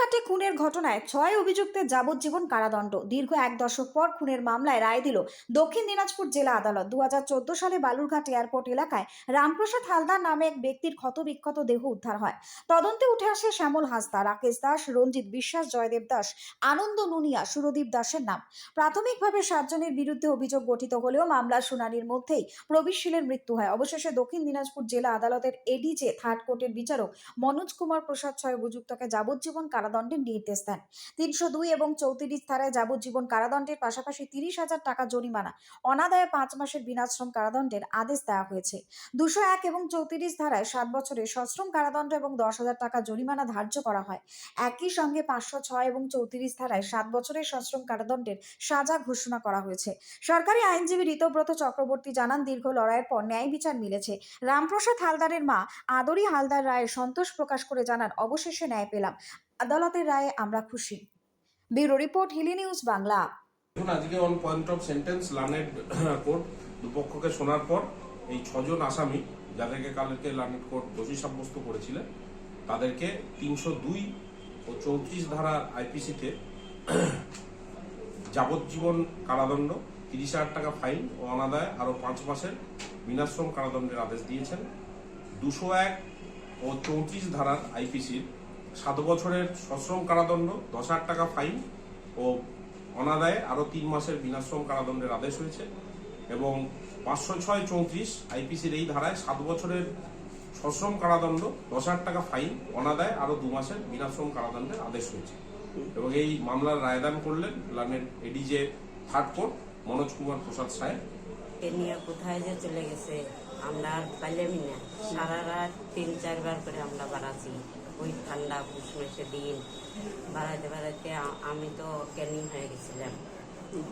বালুরঘাটে খুনের ঘটনায় 6 অভিযুক্তের যাবজ্জীবন কারাদণ্ড। দীর্ঘ 1 দশক পর খুনের মামলায় রায় দিল দক্ষিণ দিনাজপুর জেলা আদালত। 2014 সালে বালুরঘাট এয়ারপোর্ট এলাকায় রামপ্রসাদ হালদার নামে এক ব্যক্তির ক্ষতবিক্ষত দেহ উদ্ধার হয়। তদন্তে উঠে আসে শ্যামল হাসদা, রাকেশ দাস, রঞ্জিত বিশ্বাস, জয়দেব দাস, আনন্দ নুনিয়া, সুরদীপ দাসের নাম। প্রাথমিকভাবে 7 জনের বিরুদ্ধে অভিযোগ গঠিত হলেও মামলার শুনানির মধ্যেই প্রবীরশীলের মৃত্যু হয়। অবশেষে দক্ষিণ দিনাজপুর জেলা আদালতের এডিজে থার্ড কোর্টের বিচারক মনোজ কুমার প্রসাদ 6 অভিযুক্তকে যাবজ্জীবন কারাদণ্ডের নির্দেশ দেন। 302 এবং 34 ধারায় যাবজ্জীবন কারাদণ্ডের পাশাপাশি 30,000 টাকা জরিমানা, অনাদায়ে 5 মাসের বিনাশ্রম কারাদণ্ডের আদেশ দেওয়া হয়েছে। 201 এবং 34 ধারায় 7 বছরের সশ্রম কারাদণ্ড এবং 10,000 টাকা জরিমানা ধার্য করা হয়। একই সঙ্গে 506 এবং 34 ধারায় 7 বছরের সশ্রম কারাদণ্ডের সাজা ঘোষণা করা হয়েছে। সরকারি আইনজীবী ঋতব্রত চক্রবর্তী জানান, দীর্ঘ লড়াইয়ের পর ন্যায় বিচার মিলেছে। রামপ্রসাদ হালদারের মা আদরি হালদার রায়ে সন্তোষ প্রকাশ করে জানান, অবশেষে ন্যায় পেলাম, আদালতের রায়ে আমরা খুশি। Bureau report, Hili news Bangla. এখন আজকে on point of sentence learned court দুপক্ষকে শোনার পর এই 6 জন আসামি যাদেরকে কালকে লার্নেড কোর্ট দোষী সাব্যস্ত করেছিলেন তাদেরকে 302 ও 34 ধারার আইপিসিতে যাবজ্জীবন কারাদণ্ড, 30,000 টাকা ফাইন ও অনাদায়ে আরো 5 মাসের বিনাশ্রম কারাদণ্ডের আদেশ দিয়েছেন। 201 ও 34 ধারার আইপিসির 7 বছরের সশ্রম কারাদণ্ড, 10,000 টাকা ফাইন ও অনাদায়ে আরো 3 মাসের বিনাশ্রম কারাদণ্ডের আদেশ হয়েছে। এবং 506-34 আইপিসির এই ধারায় 7 বছরের সশ্রম কারাদণ্ড, 10,000 টাকা ফাইন, অনাদায়ে আরো 2 মাসের বিনাশ্রম কারাদণ্ডের আদেশ হয়েছে। এবং এই মামলার রায়দান করলেন learned ADJ third court Manoj Kumar Prasad sahib. নিয়ে কোথায় যে চলে গেছে আমরা আর পাইলামই না। সারা রাত 3-4 বার করে আমরা বাড়াচ্ছি। ওই ঠান্ডা পুষ মাসে দিন বাড়াইতে বাড়াইতে আমি তো অজ্ঞানী হয়ে গেছিলাম।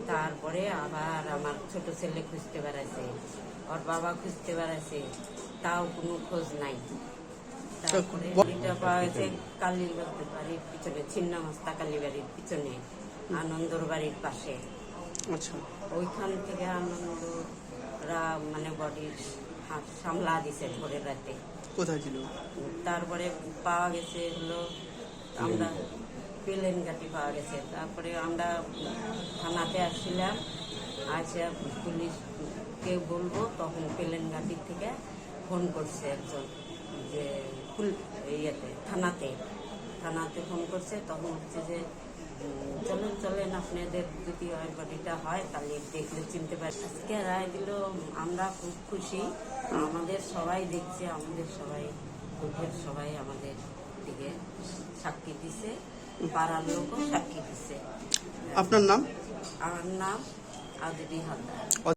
তারপরে আবার আমার ছোট ছেলে খুঁজতে বেড়াইছে, ওর বাবা খুঁজতে বেড়াইছে, তাও কোনো খোঁজ নাই। তারপরে এটা পাওয়া গেছে কালীর বাড়ির পিছনে, ছিন্নমস্তা কালী বাড়ির পিছনে, আনন্দর বাড়ির পাশে। আচ্ছা, ওইখান থেকে আনন্দরা মানে বডির হাত সামলা দিছে ভোরের রাতে। কোথায় ছিল? তারপরে পাওয়া গেছে হলো আমরা প্লেন ঘাটি পাওয়া গেছে। তারপরে আমরা থানাতে আসছিলাম, আসে পুলিশকে বলবো, তখন প্লেন ঘাটির থেকে ফোন করছে একজন, যে থানাতে ফোন করছে। তখন হচ্ছে যে চলেন আপনাদের যদি বডিটা হয় তাহলে দেখলে চিনতে পারি। আজকে রায় দিল, আমরা খুব খুশি। আমাদের সবাই দেখছে, আমাদের সবাই আমাদের দিকে সাক্ষী দিছে, পাড়ার লোকও সাক্ষী দিছে। আপনার নাম? আমার নাম আদরি হালদার।